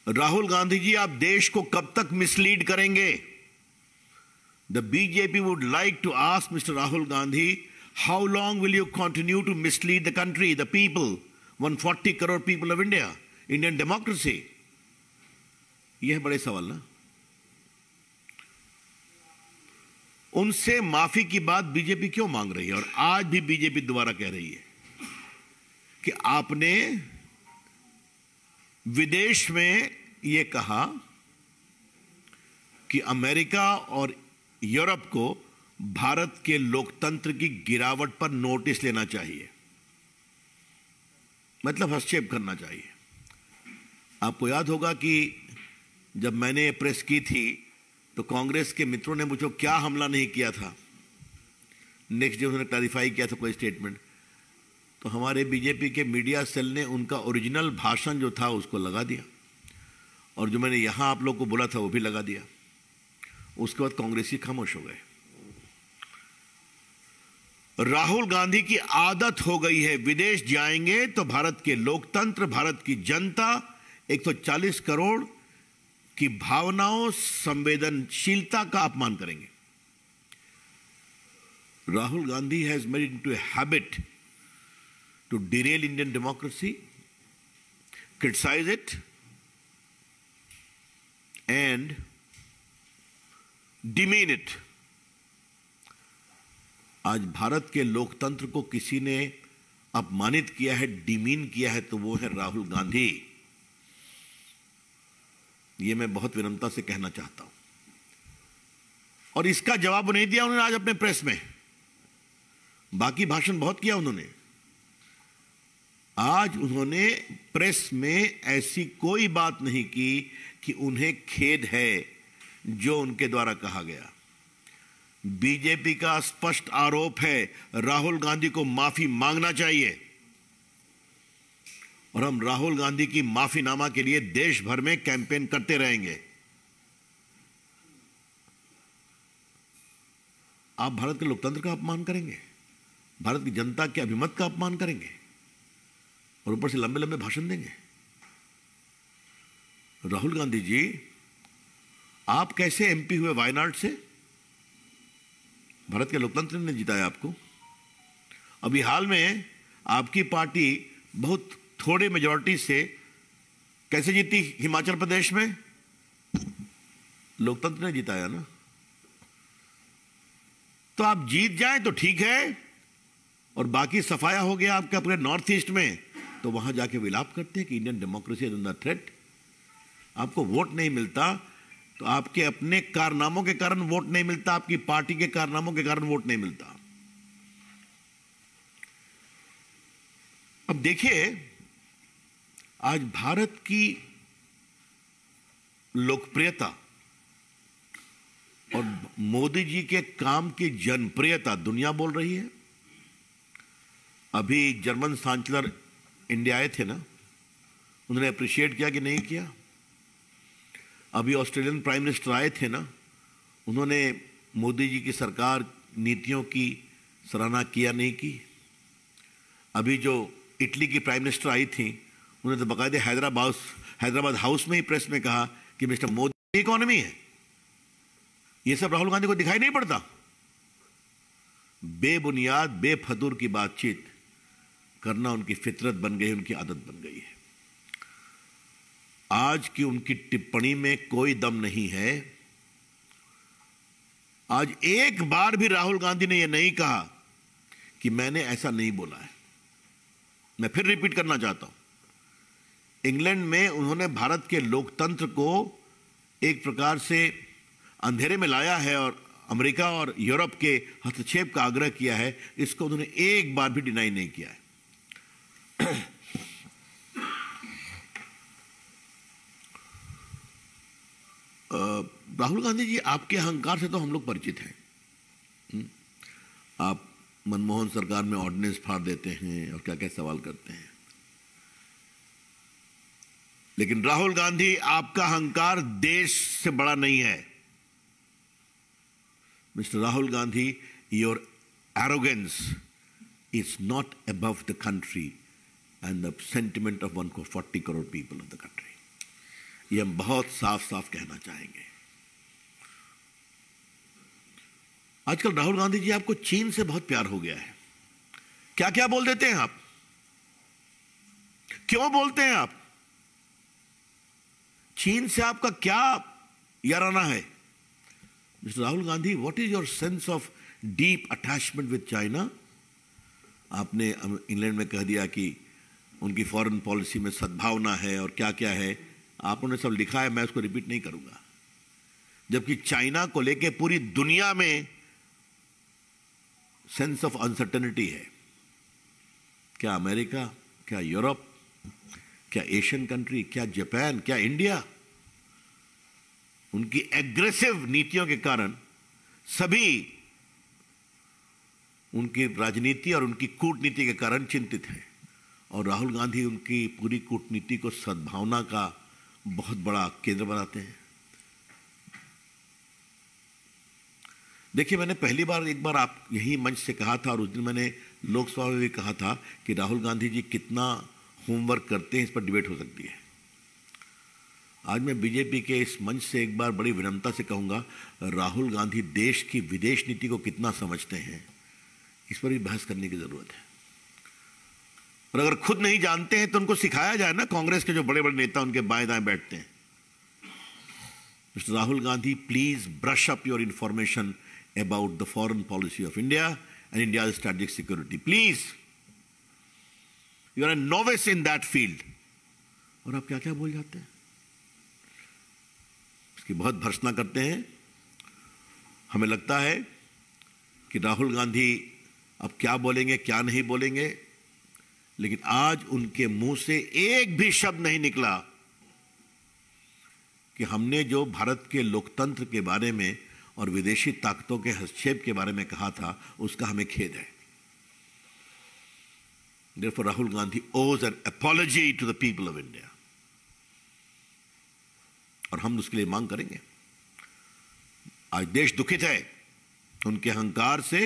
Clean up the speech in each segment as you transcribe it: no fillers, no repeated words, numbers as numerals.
राहुल गांधी जी, आप देश को कब तक मिसलीड करेंगे? The BJP would like to ask mister Rahul Gandhi, how long will you continue to mislead the country, the people, 140 crore people of India, Indian democracy? यह बड़े सवाल ना। उनसे माफी की बात बीजेपी क्यों मांग रही है? और आज भी बीजेपी दोबारा कह रही है कि आपने विदेश में यह कहा कि अमेरिका और यूरोप को भारत के लोकतंत्र की गिरावट पर नोटिस लेना चाहिए, मतलब हस्तक्षेप करना चाहिए। आपको याद होगा कि जब मैंने प्रेस की थी तो कांग्रेस के मित्रों ने मुझे क्या हमला नहीं किया था। नेक्स्ट डे उन्होंने क्लैरिफाई किया था कोई स्टेटमेंट, तो हमारे बीजेपी के मीडिया सेल ने उनका ओरिजिनल भाषण जो था उसको लगा दिया, और जो मैंने यहां आप लोग को बोला था वो भी लगा दिया। उसके बाद कांग्रेसी खामोश हो गए। राहुल गांधी की आदत हो गई है, विदेश जाएंगे तो भारत के लोकतंत्र, भारत की जनता, 140 करोड़ की भावनाओं, संवेदनशीलता का अपमान करेंगे। Rahul Gandhi has made it into a habit to derail Indian democracy, criticize it, and demean it. आज भारत के लोकतंत्र को किसी ने अपमानित किया है, डिमीन किया है, तो वो है राहुल गांधी। ये मैं बहुत विनम्रता से कहना चाहता हूं, और इसका जवाब नहीं दिया उन्होंने आज अपने प्रेस में। बाकी भाषण बहुत किया उन्होंने, आज उन्होंने प्रेस में ऐसी कोई बात नहीं की कि उन्हें खेद है जो उनके द्वारा कहा गया। बीजेपी का स्पष्ट आरोप है, राहुल गांधी को माफी मांगना चाहिए, और हम राहुल गांधी की माफीनामा के लिए देश भर में कैंपेन करते रहेंगे। आप भारत के लोकतंत्र का अपमान करेंगे, भारत की जनता के अभिमत का अपमान करेंगे, और ऊपर से लंबे लंबे भाषण देंगे। राहुल गांधी जी, आप कैसे एमपी हुए वायनाड से? भारत के लोकतंत्र ने जिताया आपको। अभी हाल में आपकी पार्टी बहुत थोड़े मेजॉरिटी से कैसे जीती हिमाचल प्रदेश में? लोकतंत्र ने जिताया ना। तो आप जीत जाएं तो ठीक है, और बाकी सफाया हो गया आपके अपने नॉर्थ ईस्ट में, तो वहां जाके विलाप करते हैं कि Indian democracy is under threat. आपको वोट नहीं मिलता तो आपके अपने कारनामों के कारण वोट नहीं मिलता, आपकी पार्टी के कारनामों के कारण वोट नहीं मिलता। अब देखिए, आज भारत की लोकप्रियता और मोदी जी के काम की जनप्रियता दुनिया बोल रही है। अभी जर्मन चांसलर इंडिया आए थे ना, उन्होंने अप्रिशिएट किया कि नहीं किया? अभी ऑस्ट्रेलियन प्राइम मिनिस्टर आए थे ना, उन्होंने मोदी जी की सरकार नीतियों की सराहना किया नहीं की? अभी जो इटली की प्राइम मिनिस्टर आई थी, उन्होंने तो बाकायदे हैदराबाद हाउस में ही प्रेस में कहा कि मिस्टर मोदी इकोनॉमी है। ये सब राहुल गांधी को दिखाई नहीं पड़ता? बेबुनियाद, बेफजूल की बातचीत करना उनकी फितरत बन गई, उनकी आदत बन गई है। आज की उनकी टिप्पणी में कोई दम नहीं है। आज एक बार भी राहुल गांधी ने यह नहीं कहा कि मैंने ऐसा नहीं बोला है। मैं फिर रिपीट करना चाहता हूं, इंग्लैंड में उन्होंने भारत के लोकतंत्र को एक प्रकार से अंधेरे में लाया है और अमेरिका और यूरोप के हस्तक्षेप का आग्रह किया है। इसको उन्होंने एक बार भी डिनाई नहीं किया है। राहुल गांधी जी, आपके अहंकार से तो हम लोग परिचित हैं। आप मनमोहन सरकार में ऑर्डिनेंस फाड़ देते हैं और क्या क्या सवाल करते हैं, लेकिन राहुल गांधी, आपका अहंकार देश से बड़ा नहीं है। Mister Rahul Gandhi, your arrogance is not above the country and the sentiment of 140 crore people of the country. ये हम बहुत साफ साफ कहना चाहेंगे। आजकल राहुल गांधी जी, आपको चीन से बहुत प्यार हो गया है। क्या क्या बोल देते हैं आप, क्यों बोलते हैं आप? चीन से आपका क्या याराना है? Mister Rahul Gandhi, what is your sense of deep attachment with China? आपने इंग्लैंड में कह दिया कि उनकी फॉरेन पॉलिसी में सद्भावना है और क्या क्या है, आपने सब लिखा है, मैं उसको रिपीट नहीं करूंगा। जबकि चाइना को लेके पूरी दुनिया में सेंस ऑफ अनसर्टेनिटी है। क्या अमेरिका, क्या यूरोप, क्या एशियन कंट्री, क्या जापान, क्या इंडिया, उनकी एग्रेसिव नीतियों के कारण सभी उनकी राजनीति और उनकी कूटनीति के कारण चिंतित हैं। और राहुल गांधी उनकी पूरी कूटनीति को सद्भावना का बहुत बड़ा केंद्र बनाते हैं। देखिए, मैंने पहली बार एक बार आप यही मंच से कहा था, और उस दिन मैंने लोकसभा में भी कहा था कि राहुल गांधी जी कितना होमवर्क करते हैं, इस पर डिबेट हो सकती है। आज मैं बीजेपी के इस मंच से एक बार बड़ी विनम्रता से कहूंगा, राहुल गांधी देश की विदेश नीति को कितना समझते हैं, इस पर भी बहस करने की जरूरत है। और अगर खुद नहीं जानते हैं तो उनको सिखाया जाए ना। कांग्रेस के जो बड़े बड़े नेता उनके बाएं दाएं बैठते हैं। Mister Rahul Gandhi, please brush up your information about the foreign policy of India and India's strategic security. Please, you are a novice in that field. और आप क्या क्या बोल जाते हैं, इसकी बहुत भर्त्सना करते हैं। हमें लगता है कि राहुल गांधी अब क्या बोलेंगे क्या नहीं बोलेंगे, लेकिन आज उनके मुंह से एक भी शब्द नहीं निकला कि हमने जो भारत के लोकतंत्र के बारे में और विदेशी ताकतों के हस्तक्षेप के बारे में कहा था, उसका हमें खेद है। Therefore, Rahul Gandhi owes an apology to the people of India. और हम उसके लिए मांग करेंगे। आज देश दुखित है उनके अहंकार से,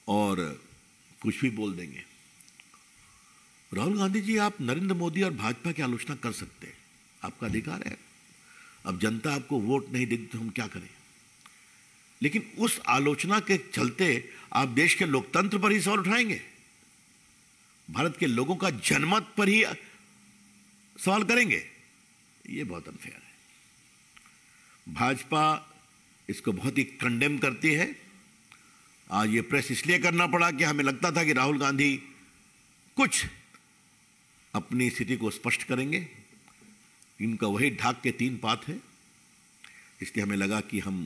और कुछ भी बोल देंगे। राहुल गांधी जी, आप नरेंद्र मोदी और भाजपा की आलोचना कर सकते हैं, आपका अधिकार है। अब जनता आपको वोट नहीं देती तो हम क्या करें? लेकिन उस आलोचना के चलते आप देश के लोकतंत्र पर ही सवाल उठाएंगे, भारत के लोगों का जनमत पर ही सवाल करेंगे, ये बहुत अनफेयर है। भाजपा इसको बहुत ही कंडेम करती है। आज ये प्रेस इसलिए करना पड़ा कि हमें लगता था कि राहुल गांधी कुछ अपनी स्थिति को स्पष्ट करेंगे। इनका वही ढाक के 3 पात है, इसलिए हमें लगा कि हम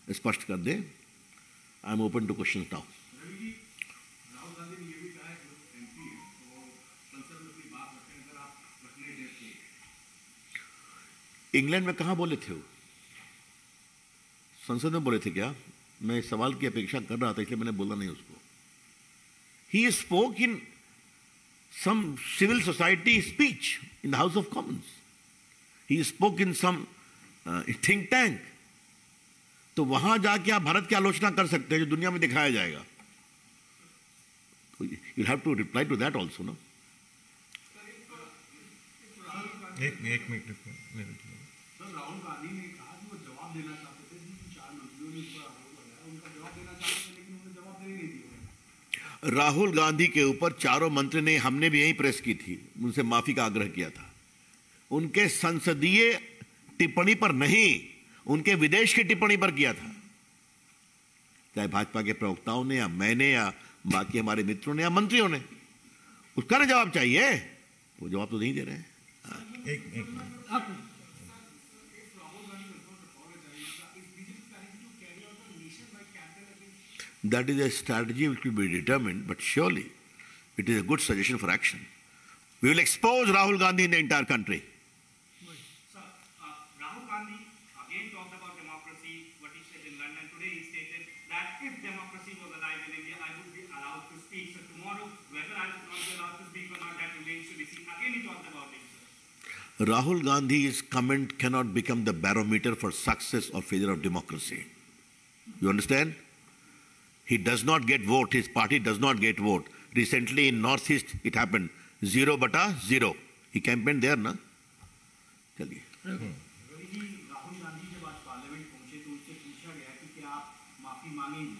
स्पष्ट कर दें। I am open to question now. England में कहां बोले थे वो? संसद में बोले थे क्या? मैं इस सवाल की अपेक्षा कर रहा था, इसलिए मैंने बोला नहीं उसको। He spoke in some civil society speech in the House of Commons. He spoke in some think tank. तो वहां जाके आप भारत की आलोचना कर सकते हैं जो दुनिया में दिखाया जाएगा। You'll have to reply to that also, no? एक मिनट। सर, राहुल गांधी ने कहा कि वो जवाब देना चाहते थे, जिन 4 मंत्रियों ने इस पर आरोप लगाया, उनका जवाब देना चाहते थे, लेकिन उन्होंने जवाब देने नहीं दिया। राहुल गांधी के ऊपर 4 मंत्री ने, हमने भी यही प्रेस की थी, उनसे माफी का आग्रह किया था। उनके संसदीय टिप्पणी पर नहीं, उनके विदेश की टिप्पणी पर किया था। चाहे भाजपा के प्रवक्ताओं ने या मैंने या बाकी हमारे मित्रों ने या मंत्रियों ने, उसका ना जवाब चाहिए। वो जवाब तो नहीं दे रहे हैं। That is a strategy which will be determined, but surely it is a good suggestion for action. We will expose Rahul Gandhi in the entire country. Sir, Rahul Gandhi again talked about democracy, what he said in London. Today he stated that if democracy was alive in India, I would be allowed to speak. So tomorrow, whether I would not be allowed to speak or not, that remains to be seen. Again he talked about it, sir. Rahul Gandhi's comment cannot become the barometer for success or failure of democracy. You understand? He does not get vote. His party does not get vote. Recently in Northeast, it happened. 0/0. He campaigned there, na? चलिए। रवि जी, राहुल गांधी जब आज parliament पहुंचे तो उनसे पूछा गया कि क्या आप माफी मांगेंगे।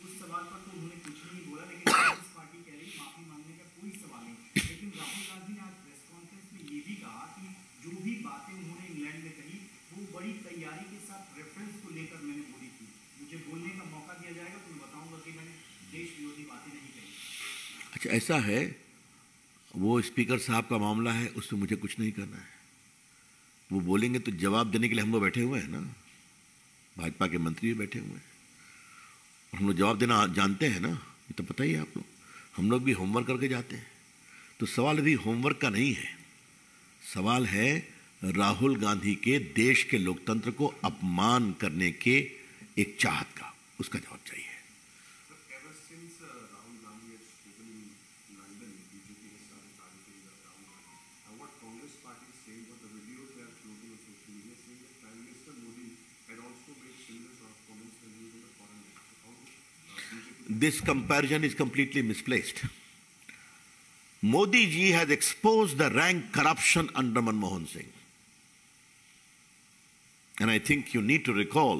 उस सवाल पर तो उन्होंने कुछ नहीं बोला, लेकिन कांग्रेस पार्टी कह रही माफी मांगने का कोई सवाल नहीं। लेकिन राहुल गांधी ने आज प्रेस कॉन्फ्रेंस में ये भी कहा कि जो भी बातें उन्होंने इंग्लैंड में कही वो बड़ी तैयारी के साथ रेफरेंस को लेकर मैंने बोली थी। मुझे बोलने का मौका दिया जाएगा तो मैं बताऊंगा कि मैंने देश विरोधी बातें नहीं कही। अच्छा, ऐसा है, वो स्पीकर साहब का मामला है, उसमें मुझे कुछ नहीं करना है। वो बोलेंगे तो जवाब देने के लिए हम लोग बैठे हुए हैं ना, भाजपा के मंत्री भी बैठे हुए हैं, और हम लोग जवाब देना जानते हैं ना, ये तो पता ही है आप लोग। हम लोग भी होमवर्क करके जाते हैं। तो सवाल अभी होमवर्क का नहीं है, सवाल है राहुल गांधी के देश के लोकतंत्र को अपमान करने के एक चाहत का, उसका जवाब चाहिए। Ever since Rahul Gandhi has spoken in London, BJP has started targeting Rahul Gandhi. Now, what Congress party is saying, what the videos they are floating on social media, saying that Prime Minister Modi had also made similar sort of comments when he was in the foreign land. So, how BJP? This comparison is completely misplaced. Modi ji has exposed the rank corruption under Manmohan Singh. And I think you need to recall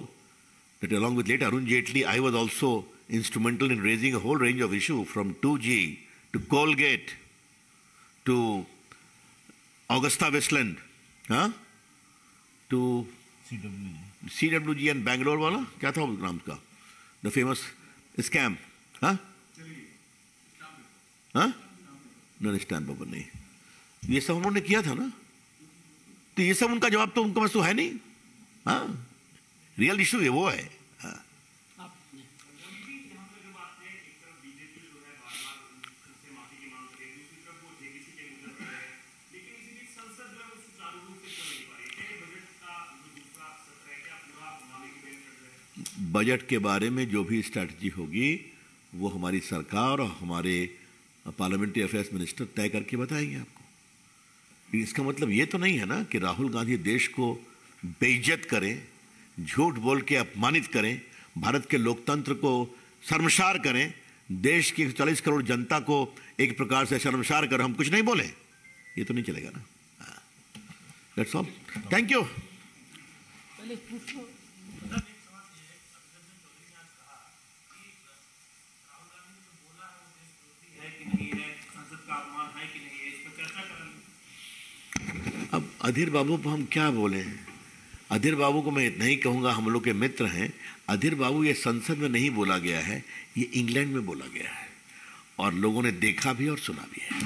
that along with late Arun Jaitley, I was also instrumental in raising a whole range of issues from 2G to Colgate to Augusta Westland, to CWG and Bangalore wala, क्या था वो नाम का, the famous scam, stamp paper नहीं, ये सब उन्होंने किया था ना, तो ये सब उनका जवाब तो उनके पास तो है नहीं। रियल इशू है, वो है। बजट के बारे में जो भी स्ट्रैटेजी होगी वो हमारी सरकार और हमारे पार्लियामेंट्री अफेयर्स मिनिस्टर तय करके बताएंगे आपको। इसका मतलब ये तो नहीं है ना कि राहुल गांधी देश को बेइज्जत करें, झूठ बोल के अपमानित करें, भारत के लोकतंत्र को शर्मसार करें, देश की 40 करोड़ जनता को एक प्रकार से शर्मसार कर हम कुछ नहीं बोले, ये तो नहीं चलेगा ना। That's all, thank you. अब अधीर बाबू को हम क्या बोले? अधीर बाबू को मैं इतना ही कहूँगा, हम लोग के मित्र हैं। अधीर बाबू ये संसद में नहीं बोला गया है, ये इंग्लैंड में बोला गया है और लोगों ने देखा भी और सुना भी है।